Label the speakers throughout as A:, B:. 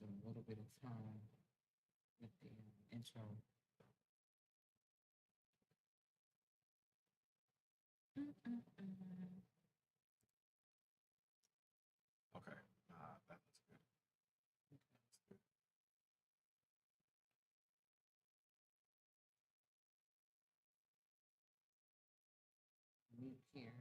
A: a little bit of time with the intro. Mm-mm-mm.
B: Okay. That looks good. That's good.
A: Mute here.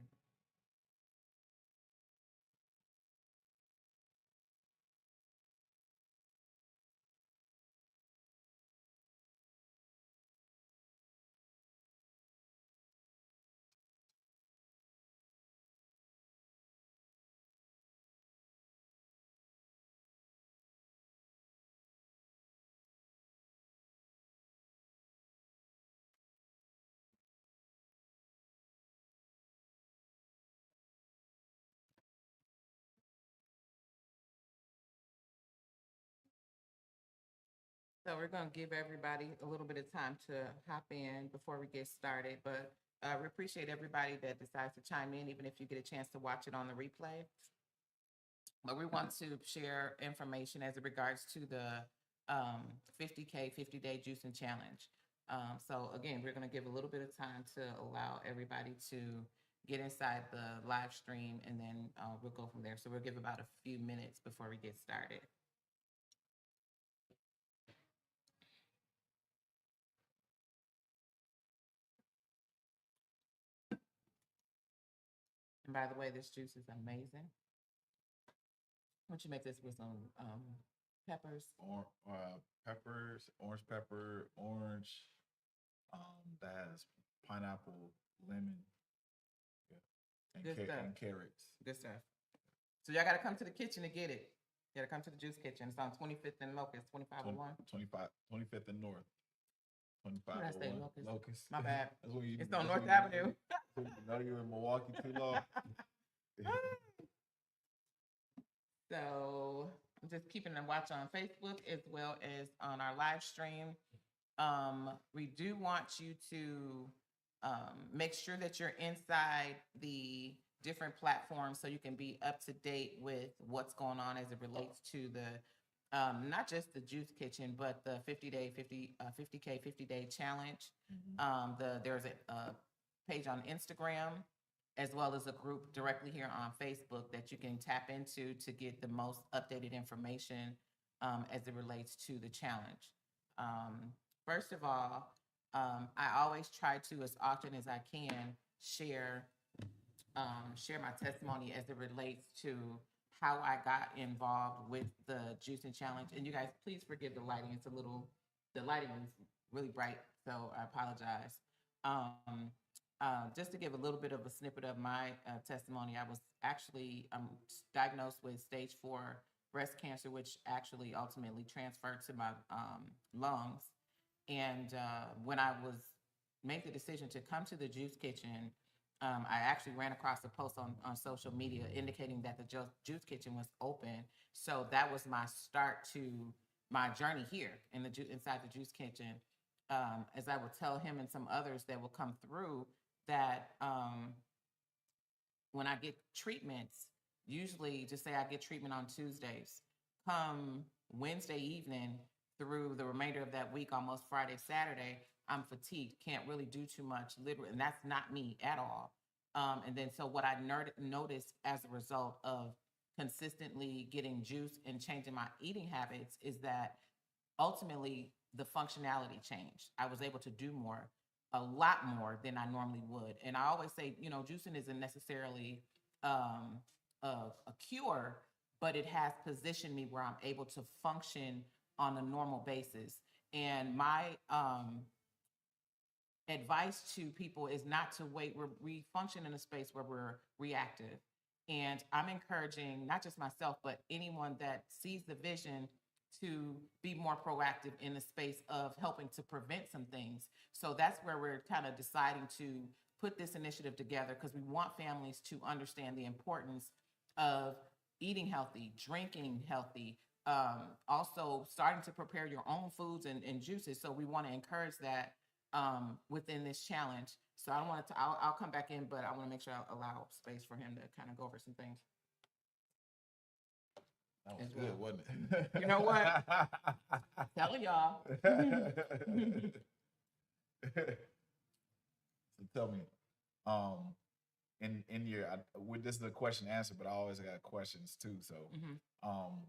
A: So we're going to give everybody a little bit of time to hop in before we get started. But we appreciate everybody that decides to chime in, even if you get a chance to watch it on the replay. But we want to share information as it regards to the 50K 50-day juicing challenge. So again, we're going to give a little bit of time to allow everybody to get inside the live stream, and then we'll go from there. So we'll give about a few minutes before we get started. And by the way, this juice is amazing. What you make this with some peppers?
B: Peppers, orange pepper, orange. That has pineapple, lemon, yeah,
A: Good stuff.
B: and carrots.
A: Good stuff. So y'all got to come to the kitchen to get it. You got to come to the juice kitchen. It's on 25th and Locust, 2501.
B: 25th and North.
A: What did I say,
B: 2501
A: Locust? My bad.
B: That's when you.
A: It's on
B: that's
A: North
B: when you-
A: Avenue.
B: Now you're in Milwaukee too long.
A: So I'm just keeping a watch on Facebook as well as on our live stream. We do want you to make sure that you're inside the different platforms so you can be up to date with what's going on as it relates to the not just the juice kitchen, but the 50K 50-day challenge. There's a page on Instagram, as well as a group directly here on Facebook that you can tap into to get the most updated information as it relates to the challenge. First of all, I always try to, as often as I can, share my testimony as it relates to how I got involved with the juicing challenge. And you guys, please forgive the lighting. The lighting is really bright, so I apologize. Just to give a little bit of a snippet of my testimony, I was actually diagnosed with stage 4 breast cancer, which actually ultimately transferred to my lungs. And when I made the decision to come to the juice kitchen, I actually ran across a post on social media indicating that the juice kitchen was open. So that was my start to my journey here inside the juice kitchen. As I would tell him and some others that will come through, that when I get treatments, usually just say I get treatment on Tuesdays, come Wednesday evening through the remainder of that week, almost Friday, Saturday, I'm fatigued, can't really do too much, literally, and that's not me at all. And then so what I noticed as a result of consistently getting juice and changing my eating habits is that ultimately the functionality changed. I was able to do more, a lot more than I normally would. And I always say, juicing isn't necessarily a cure, but it has positioned me where I'm able to function on a normal basis. And my advice to people is not to wait. We function in a space where we're reactive. And I'm encouraging not just myself, but anyone that sees the vision to be more proactive in the space of helping to prevent some things. So that's where we're kind of deciding to put this initiative together, because we want families to understand the importance of eating healthy, drinking healthy, also starting to prepare your own foods and juices. So we want to encourage that within this challenge. So I wanted to, I'll come back in, but I want to make sure I allow space for him to kind of go over some things.
B: That was
A: as
B: good,
A: well.
B: wasn't it?
A: You know what? Telling y'all.
B: So tell me, um, in your, with this is a question answer, but I always got questions too. So,
A: Mhm.
B: um,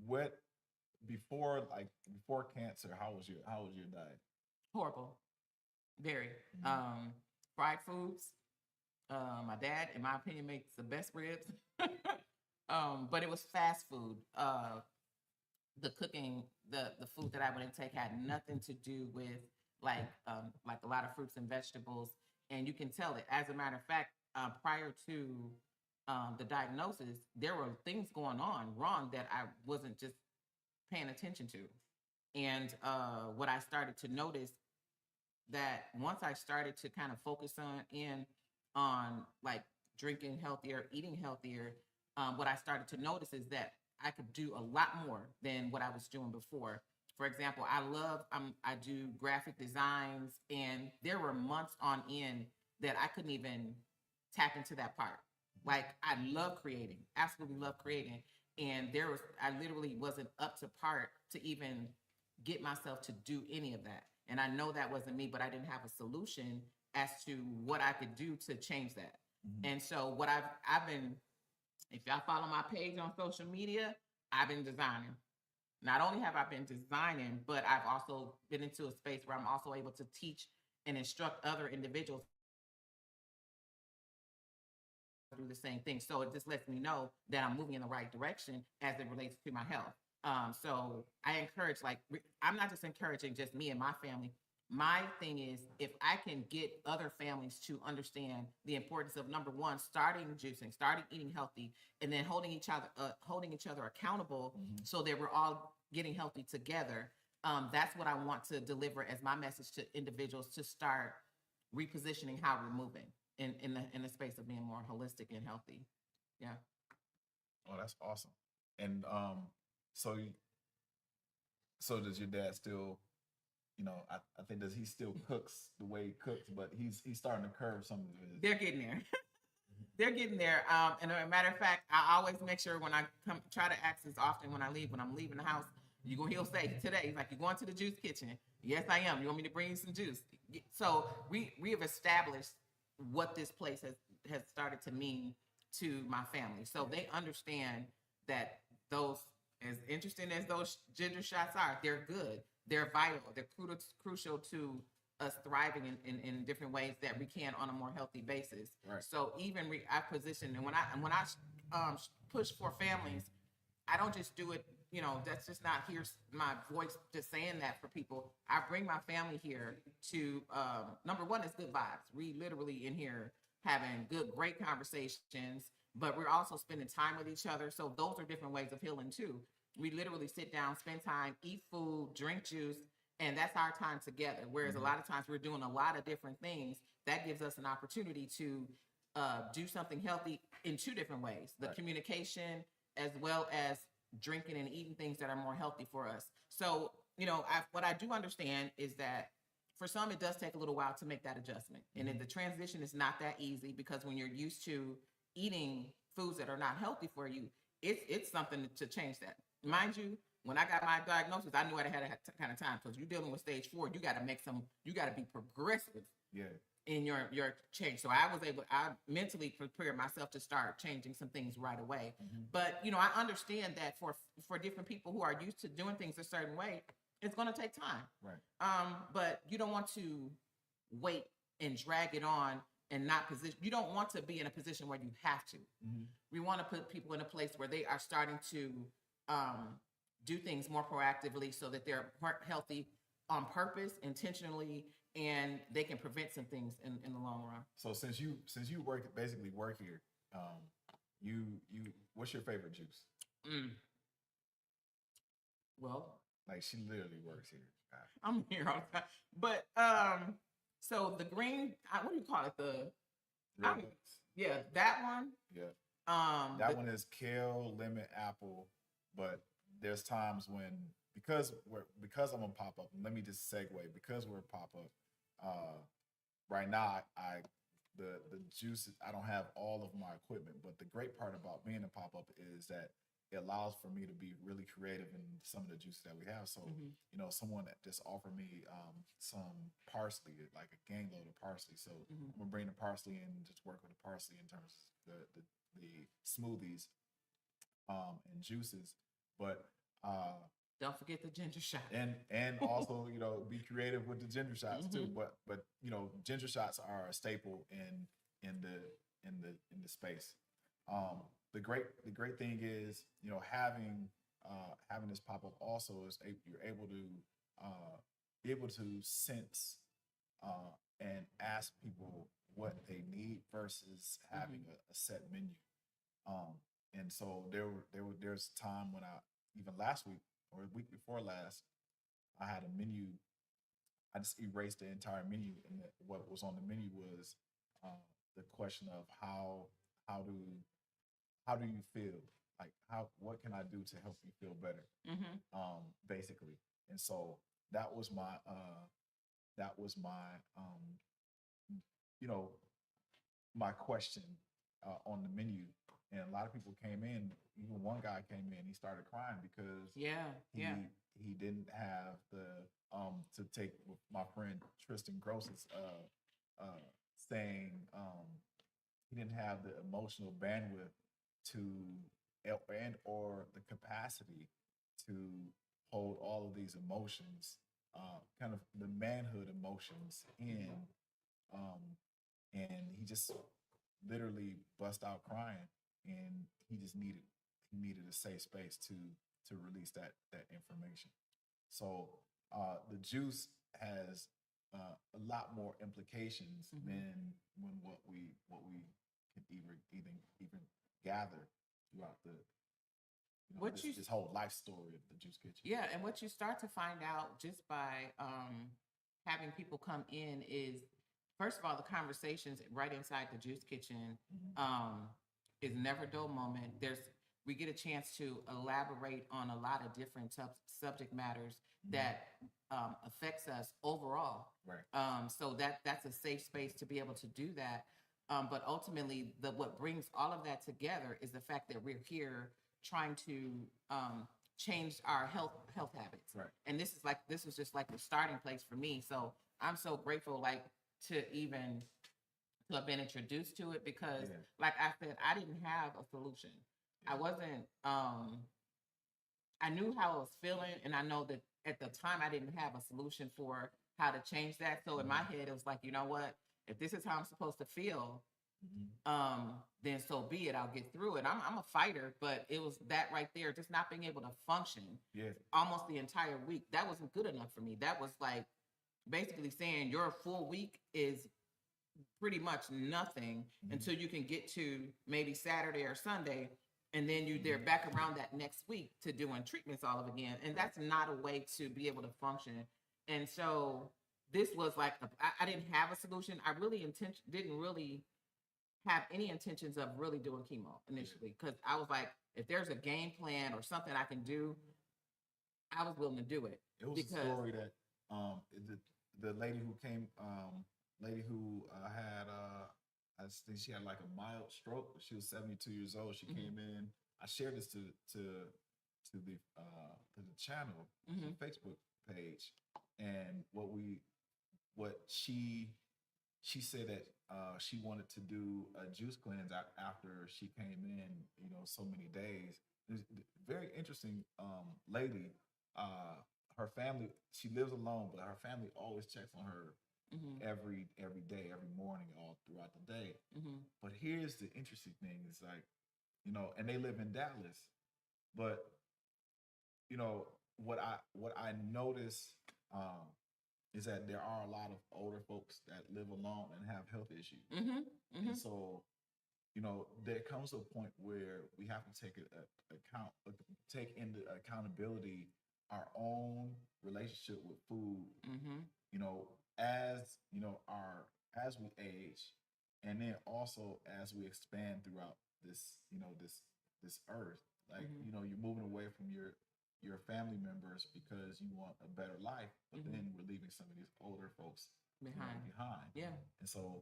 B: what before cancer, how was your diet?
A: Horrible. Very.
B: Mhm.
A: Fried foods. My dad, in my opinion, makes the best ribs. But it was fast food. The cooking, the food that I would intake had nothing to do with like a lot of fruits and vegetables, and you can tell it. As a matter of fact, prior to the diagnosis, there were things going on wrong that I wasn't just paying attention to, and what I started to notice that once I started to kind of focus on like drinking healthier, eating healthier, what I started to notice is that I could do a lot more than what I was doing before. For example, I do graphic designs, and there were months on end that I couldn't even tap into that part. Like I love creating, absolutely love creating, and I literally wasn't up to part to even get myself to do any of that. And I know that wasn't me, but I didn't have a solution as to what I could do to change that.
B: Mhm.
A: And so what I've been, if y'all follow my page on social media, I've been designing. Not only have I been designing, but I've also been into a space where I'm also able to teach and instruct other individuals to do the same thing. So it just lets me know that I'm moving in the right direction as it relates to my health. So I encourage, I'm not just encouraging just me and my family. My thing is, if I can get other families to understand the importance of number one, starting juicing, starting eating healthy, and then holding each other accountable,
B: Mhm.
A: so that we're all getting healthy together. That's what I want to deliver as my message to individuals to start repositioning how we're moving in the space of being more holistic and healthy. Yeah.
B: Oh, that's awesome. And so so does your dad still? I think does he still cooks the way he cooks, but he's starting to curve some of his.
A: They're getting there. They're getting there. And a matter of fact, I always make sure when I come try to ask this often when I'm leaving the house, he'll say today, he's like, you going to the juice kitchen? Yes, I am. You want me to bring you some juice? So we have established what this place has started to mean to my family. So they understand that those, as interesting as those ginger shots are, they're good. They're vital. They're crucial to us thriving in different ways that we can on a more healthy basis.
B: Right.
A: So even I position, and when I push for families, I don't just do it. That's just not here's my voice just saying that for people. I bring my family here to number one is good vibes. We literally in here having great conversations, but we're also spending time with each other. So those are different ways of healing too. We literally sit down, spend time, eat food, drink juice, and that's our time together. Whereas a lot of times we're doing a lot of different things. That gives us an opportunity to do something healthy in two different ways: the
B: Right.
A: communication as well as drinking and eating things that are more healthy for us. So, what I do understand is that for some, it does take a little while to make that adjustment. And the transition is not that easy because when you're used to eating foods that are not healthy for you, it's something to change that. Mind you, when I got my diagnosis, I knew I had a kind of time because you're dealing with stage 4. You got to be progressive
B: Yeah.
A: in your change. So I mentally prepared myself to start changing some things right away.
B: Mhm.
A: But I understand that for different people who are used to doing things a certain way, it's going to take time.
B: Right.
A: But you don't want to wait and drag it on and not position. You don't want to be in a position where you have to.
B: Mhm.
A: We want to put people in a place where they are starting to do things more proactively so that they're healthy on purpose, intentionally, and they can prevent some things in the long run.
B: So since you basically work here, you what's your favorite juice?
A: Mm. Well,
B: Like she literally works here.
A: I'm here all the time. But so the green, what do you call it? Yeah, that one.
B: Yeah.
A: That
B: one is kale, lemon, apple. But there's times when because I'm a pop up. Let me just segue because we're a pop up. Right now, the juices. I don't have all of my equipment, but the great part about being a pop up is that it allows for me to be really creative in some of the juices that we have. So, you know, someone that just offered me some parsley, like a gang load of parsley. So I'm gonna bring the parsley in and just work with the parsley in terms of the smoothies and juices. But
A: don't forget the ginger shot.
B: And also, you know, be creative with the ginger shots too. But you know, ginger shots are a staple in the space. The great thing is, you know, having this pop up also is you're be able to sense and ask people what they need versus having a set menu. And so there's time when even last week or a week before last, I had a menu. I just erased the entire menu, and what was on the menu was the question of how do you feel, like what can I do to help you feel better, basically. And so that was my you know, my question on the menu. And a lot of people came in. Even one guy came in. He started crying because he didn't have the to take my friend Tristan Gross's saying he didn't have the emotional bandwidth to and or the capacity to hold all of these emotions, kind of the manhood emotions in, and he just literally bust out crying, and he needed a safe space to release that information. So the juice has a lot more implications than what we can even gather throughout the this whole life story of the Juice Kitchen.
A: Yeah, and what you start to find out just by having people come in is, first of all, the conversations right inside the Juice Kitchen is never a dull moment. We get a chance to elaborate on a lot of different subject matters that affects us overall.
B: Right.
A: So that's a safe space to be able to do that. But ultimately, what brings all of that together is the fact that we're here trying to change our health habits.
B: Right.
A: And this was just like the starting place for me. So I'm so grateful, like, to have been introduced to it, because like I said, I didn't have a solution. I wasn't, I knew how I was feeling, and I know that at the time I didn't have a solution for how to change that. So in my head, it was like, you know what, if this is how I'm supposed to feel, then so be it. I'll get through it. I'm a fighter, but it was that right there, just not being able to function almost the entire week. That wasn't good enough for me. That was like basically saying your full week is pretty much nothing until you can get to maybe Saturday or Sunday, and then they're back around that next week to doing treatments all over again. And that's not a way to be able to function. And so this was like, I didn't have a solution. I really didn't really have any intentions of really doing chemo initially, because I was like, if there's a game plan or something I can do, I was willing to do it.
B: It was a story that the lady who came, had I think she had like a mild stroke. She was 72 years old. She came in. I shared this to the channel, the Facebook page, and what she said that she wanted to do a juice cleanse after she came in, you know, so many days. Very interesting lady. Her family, she lives alone, but her family always checks on her every day, every morning, all throughout the day. But here's the interesting thing: is like, you know, and they live in Dallas, but you know what I notice is that there are a lot of older folks that live alone and have health issues, and so, you know, there comes a point where we have to take into accountability our own relationship with food. You know, as you know, as we age, and then also as we expand throughout this, you know, this earth. Like, you know, you're moving away from your family members because you want a better life, but then we're leaving some of these older folks behind.
A: Yeah.
B: And so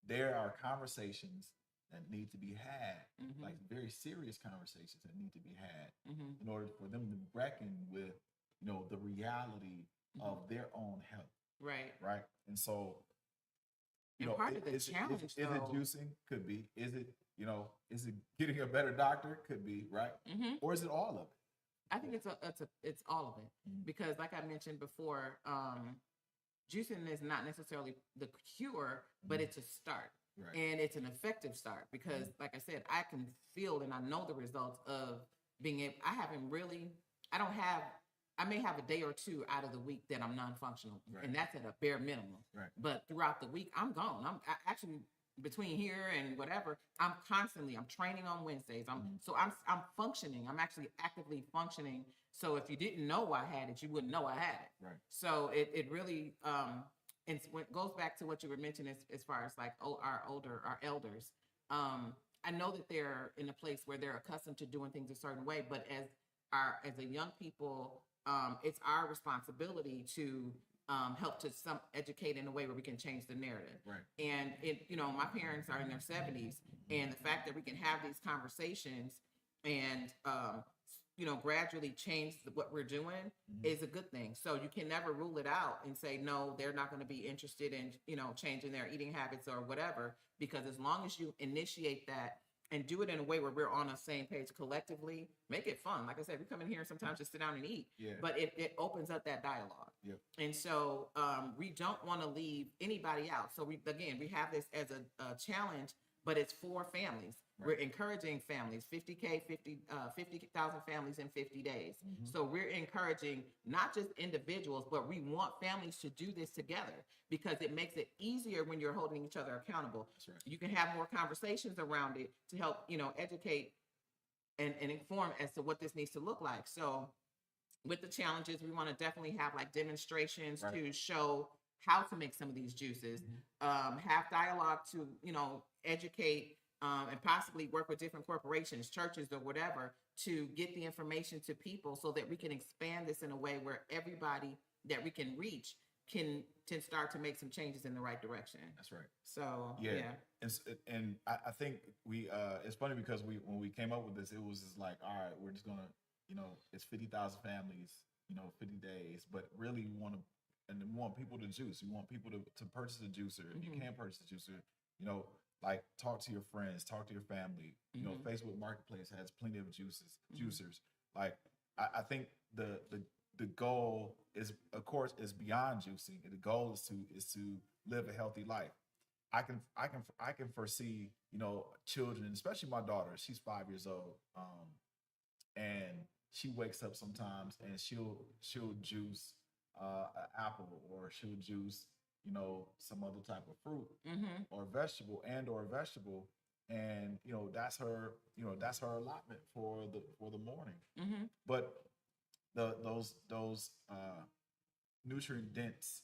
B: there are conversations that need to be had,
A: Mm-hmm.
B: like very serious conversations that need to be had
A: Mm-hmm.
B: in order for them to reckon with, the reality of their own health,
A: Right.
B: right? And so,
A: And part of the
B: is
A: challenge,
B: is it
A: though,
B: juicing? Could be. Is it getting a better doctor? Could be, right?
A: mm-hmm.
B: Or is it all of it?
A: I think it's all of it, because, like I mentioned before, juicing is not necessarily the cure, but it's a start.
B: Right.
A: And it's an effective start because, like I said, I can feel and I know the results of being able. I may have a day or two out of the week that I'm non-functional,
B: Right.
A: and that's at a bare minimum.
B: Right.
A: But throughout the week, I'm gone. Actually, between here and whatever, I'm training on Wednesdays. I'm functioning. I'm actually actively functioning. So if you didn't know I had it, you wouldn't know I had it.
B: Right.
A: So it really, and it goes back to what you were mentioning as far as like our elders. I know that they're in a place where they're accustomed to doing things a certain way, but as a young people, it's our responsibility to help to educate in a way where we can change the narrative.
B: Right.
A: And my parents are in their 70s, and the fact that we can have these conversations and gradually change what we're doing is a good thing. So you can never rule it out and say no, they're not going to be interested in changing their eating habits or whatever, because as long as you initiate that and do it in a way where we're on the same page collectively, make it fun. Like I said, we come in here sometimes just sit down and eat, but it opens up that dialogue.
B: Yep.
A: And so we don't want to leave anybody out. So we have this as a challenge, but it's for families. Right. We're encouraging families, 50,000 families in 50 days. So we're encouraging not just individuals, but we want families to do this together because it makes it easier when you're holding each other accountable.
B: That's right.
A: You can have more conversations around it to help, educate and inform as to what this needs to look like. So with the challenges, we want to definitely have like demonstrations to show how to make some of these juices, have dialogue to, educate and possibly work with different corporations, churches, or whatever to get the information to people so that we can expand this in a way where everybody that we can reach can start to make some changes in the right direction.
B: That's right.
A: So,
B: And I think it's funny because when we came up with this, it was just like, all right, we're just going to, it's 50,000 families, 50 days, but really we want people to juice. We want people to purchase a juicer. If you can't purchase a juicer, like talk to your friends, talk to your family. Facebook Marketplace has plenty of juicers. Like I think the goal is, of course, is beyond juicing. The goal is to live a healthy life. I can foresee, children, especially my daughter. She's 5 years old, and she wakes up sometimes and she'll juice an apple, or she'll juice some other type of fruit or vegetable, and that's her allotment for the morning. But those nutrient dense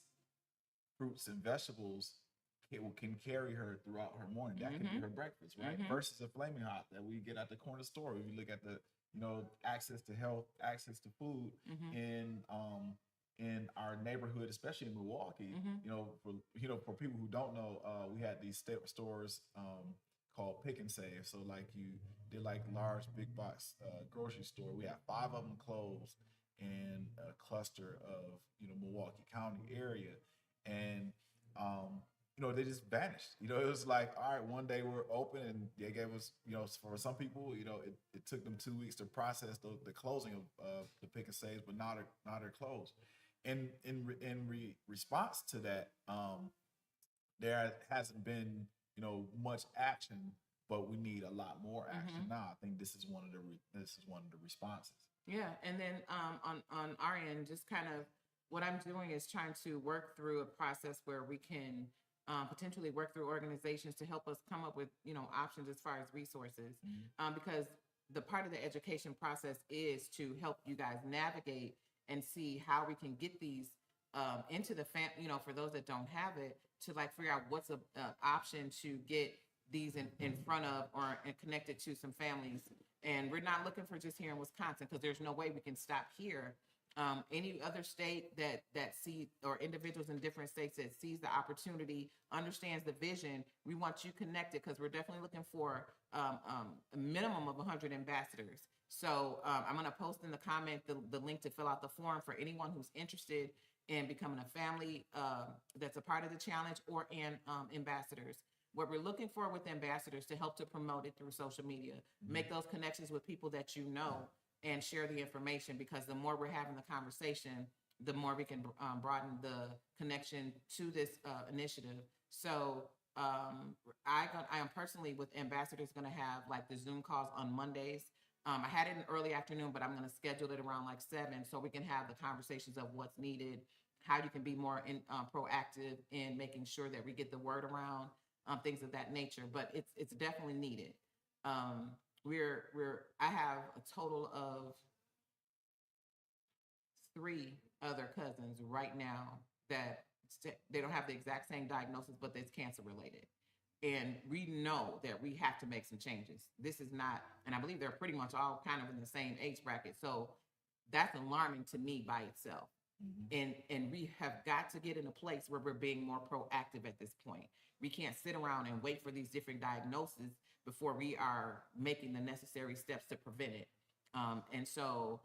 B: fruits and vegetables can carry her throughout her morning. That can be her breakfast, right? Versus a flaming hot that we get at the corner store. If you look at the access to health, access to food in our neighborhood, especially in Milwaukee, for people who don't know, we had these stores called Pick and Save. So they're like large big box grocery store. We had 5 of them closed in a cluster of Milwaukee County area, and they just vanished. It was like, all right, one day we're open, and they gave us, for some people, it took them 2 weeks to process the closing of the Pick and Saves, but now they're closed. In response to that, there hasn't been much action, but we need a lot more action now. I think this is one of the responses.
A: Yeah, and then on our end, just kind of what I'm doing is trying to work through a process where we can potentially work through organizations to help us come up with options as far as resources, because the part of the education process is to help you guys navigate and see how we can get these into the for those that don't have it, to like figure out what's a option to get these in front of and connected to some families. And we're not looking for just here in Wisconsin, because there's no way we can stop here. Any other state that see, or individuals in different states that sees the opportunity, understands the vision, we want you connected, because we're definitely looking for a minimum of 100 ambassadors. So I'm going to post in the comment the link to fill out the form for anyone who's interested in becoming a family that's a part of the challenge, or in ambassadors. What we're looking for with ambassadors to help to promote it through social media, make those connections with people that you know, and share the information, because the more we're having the conversation, the more we can broaden the connection to this initiative. So I am personally with ambassadors going to have like the Zoom calls on Mondays. I had it in early afternoon, but I'm going to schedule it around like 7, so we can have the conversations of what's needed, how you can be more proactive in making sure that we get the word around, things of that nature. But it's definitely needed. I have a total of 3 other cousins right now that they don't have the exact same diagnosis, but it's cancer related. And we know that we have to make some changes. This is not, and I believe they're pretty much all kind of in the same age bracket. So that's alarming to me by itself. And we have got to get in a place where we're being more proactive at this point. We can't sit around and wait for these different diagnoses before we are making the necessary steps to prevent it. And so,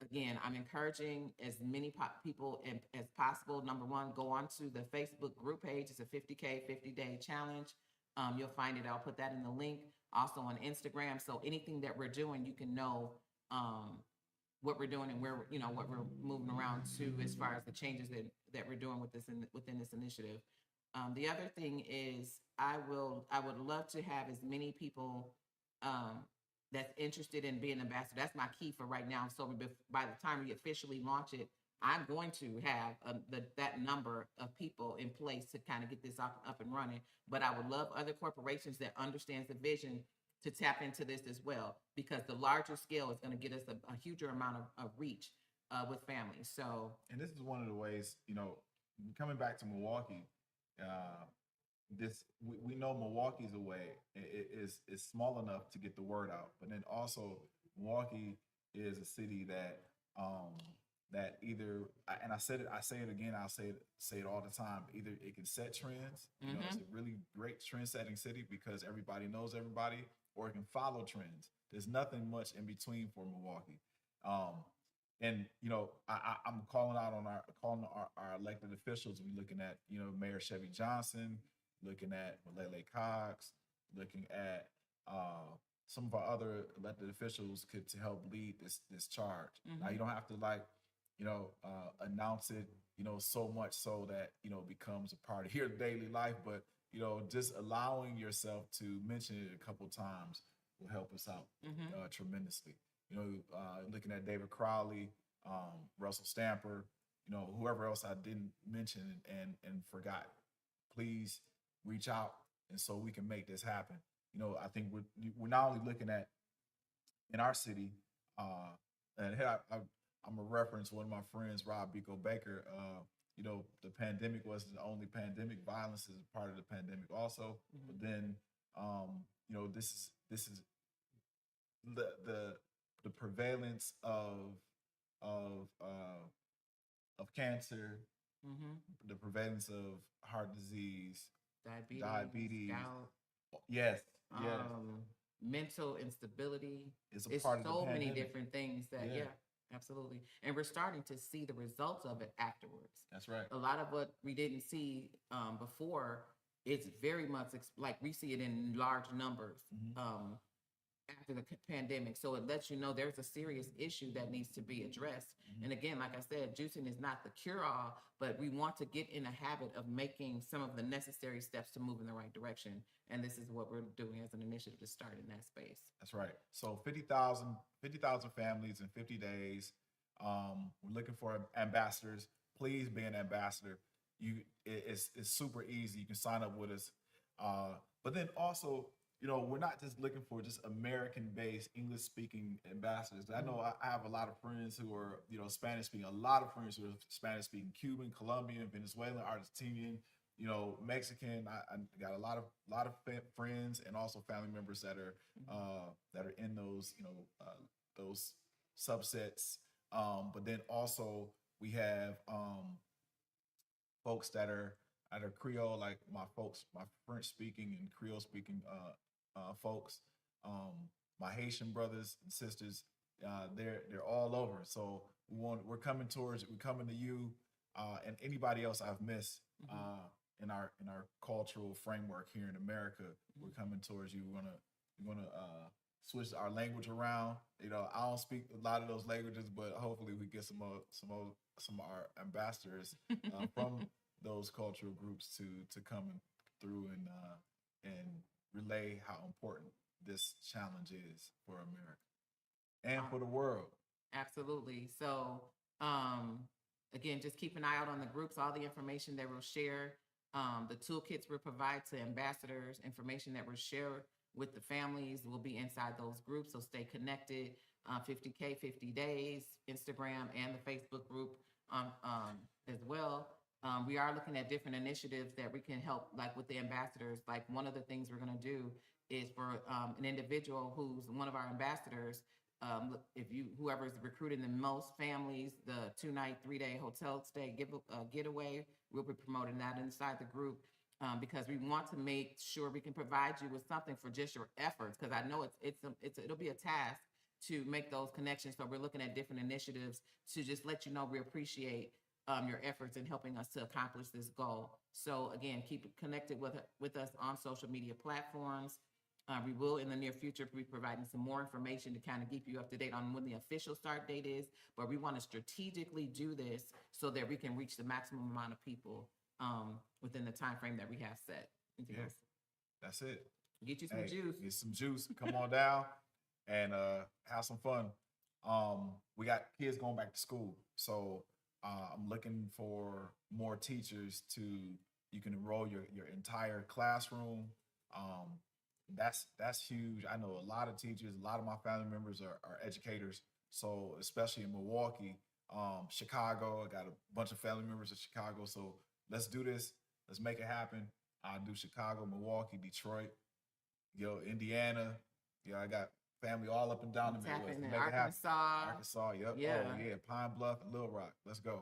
A: again, I'm encouraging as many people as possible. Number one, go on to the Facebook group page. It's a 50K 50-day challenge. You'll find it. I'll put that in the link. Also on Instagram. So anything that we're doing, you can know what we're doing and where, what we're moving around to as far as the changes that we're doing with within this initiative. The other thing is I would love to have as many people that's interested in being an ambassador. That's my key for right now. So by the time we officially launch it, I'm going to have that number of people in place to kind of get this up and running. But I would love other corporations that understands the vision to tap into this as well, because the larger scale is going to get us a huger amount of reach with families. So,
B: and this is one of the ways, coming back to Milwaukee, we know Milwaukee's a way. It is small enough to get the word out, but then also Milwaukee is a city that that either, and I say it again, I'll say it all the time. Either it can set trends, it's a really great trend setting city because everybody knows everybody, or it can follow trends. There's nothing much in between for Milwaukee. And I'm calling out on our elected officials. We're looking at Mayor Chevy Johnson, looking at Malele Cox, looking at some of our other elected officials to help lead this charge. Now you don't have to announce it so much so that becomes a part of your daily life, but just allowing yourself to mention it a couple times will help us out tremendously. Looking at David Crowley, Russell Stamper, whoever else I didn't mention and forgot, please reach out, and so we can make this happen. I think we're not only looking at in our city, and here I'm gonna reference one of my friends, Rob Biko Baker. The pandemic wasn't the only pandemic. Violence is a part of the pandemic also. But then, this is the prevalence of cancer, the prevalence of heart disease, diabetes,
A: gout,
B: yes,
A: mental instability.
B: It's
A: part of so many different things that absolutely. And we're starting to see the results of it afterwards.
B: That's right.
A: A lot of what we didn't see before, it's very much like we see it in large numbers after the pandemic. So it lets you know there's a serious issue that needs to be addressed. And again, like I said, juicing is not the cure-all, but we want to get in a habit of making some of the necessary steps to move in the right direction. And this is what we're doing as an initiative to start in that space.
B: That's right. So 50,000 families in 50 days. We're looking for ambassadors. Please be an ambassador. It's super easy. You can sign up with us. But then also, we're not just looking for just American-based English-speaking ambassadors. I know I have a lot of friends who are, Spanish-speaking. A lot of friends who are Spanish-speaking: Cuban, Colombian, Venezuelan, Argentinian, Mexican. I got a lot of friends and also family members that are in those those subsets But then also we have folks that are either Creole, like my folks, my French speaking and Creole speaking folks, my Haitian brothers and sisters. They're all over. So we're coming to you, and anybody else I've missed in our cultural framework here in America. We're coming towards you. We're gonna switch our language around. You know, I don't speak a lot of those languages, but hopefully we get some of our ambassadors from those cultural groups to come through and relay how important this challenge is for America and for the world.
A: Absolutely. So, again, just keep an eye out on the groups, all the information that we'll share, the toolkits we'll provide to ambassadors, information that we'll share with the families will be inside those groups. So stay connected. 50K 50 Days, Instagram, and the Facebook group as well. We are looking at different initiatives that we can help, like with the ambassadors. Like one of the things we're going to do is for an individual who's one of our ambassadors. Whoever's recruiting the most families, the 2-night, 3-day hotel stay getaway, we'll be promoting that inside the group because we want to make sure we can provide you with something for just your efforts. Because I know it'll be a task to make those connections. So we're looking at different initiatives to just let you know we appreciate your efforts in helping us to accomplish this goal. So again, keep connected with us on social media platforms. We will in the near future be providing some more information to kind of keep you up to date on when the official start date is, but we want to strategically do this so that we can reach the maximum amount of people within the time frame that we have set.
B: Yeah, that's it.
A: Get you some juice.
B: Get some juice. Come on down and have some fun. We got kids going back to school, so I'm looking for more teachers you can enroll your entire classroom. That's huge. I know a lot of teachers, a lot of my family members are educators. So especially in Milwaukee, Chicago, I got a bunch of family members in Chicago. So let's do this. Let's make it happen. I'll do Chicago, Milwaukee, Detroit, Indiana. I got family all up and down the Midwest.
A: Make Arkansas.
B: Arkansas, yep.
A: Yeah.
B: Oh, yeah. Pine Bluff and Little Rock. Let's go.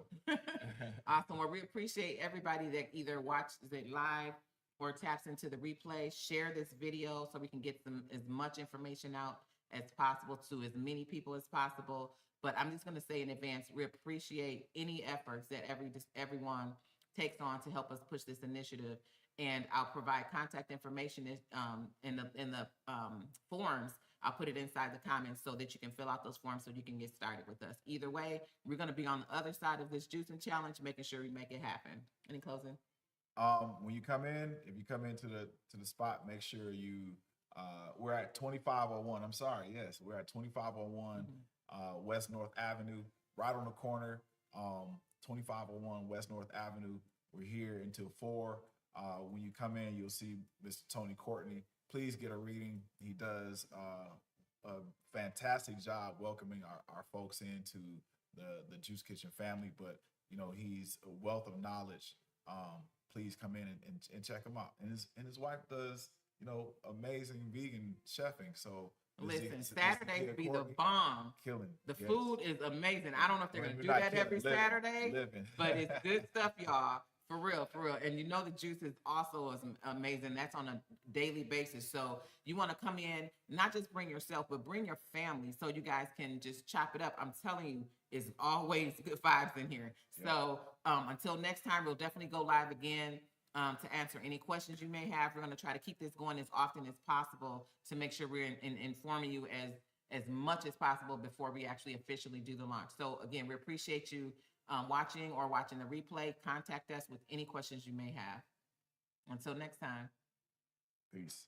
A: Awesome. Well, we appreciate everybody that either watches it live or taps into the replay. Share this video so we can get as much information out as possible to as many people as possible. But I'm just going to say in advance, we appreciate any efforts that everyone takes on to help us push this initiative. And I'll provide contact information in the forms. I'll put it inside the comments so that you can fill out those forms so you can get started with us. Either way, we're going to be on the other side of this juicing challenge, making sure we make it happen. Any closing?
B: When you come in, if you come into the spot, make sure we're at 2501. I'm sorry, yes, we're at 2501 West North Avenue, right on the corner. 2501 West North Avenue. We're here until 4. When you come in, you'll see Mr. Tony Courtney. Please get a reading. He does a fantastic job welcoming our folks into the Juice Kitchen family. But he's a wealth of knowledge. Please come in and check him out. And his wife does amazing vegan chefing. So
A: listen, Saturdays be the bomb.
B: Killing.
A: The food is amazing. I don't know if they're gonna do that every Saturday, but it's good stuff, y'all. For real. And the juice is also amazing. That's on a daily basis. So you want to come in, not just bring yourself, but bring your family so you guys can just chop it up. I'm telling you, it's always good vibes in here. Yeah. So until next time, we'll definitely go live again to answer any questions you may have. We're going to try to keep this going as often as possible to make sure we're informing you as much as possible before we actually officially do the launch. So again, we appreciate you watching the replay. Contact us with any questions you may have. Until next time.
B: Peace.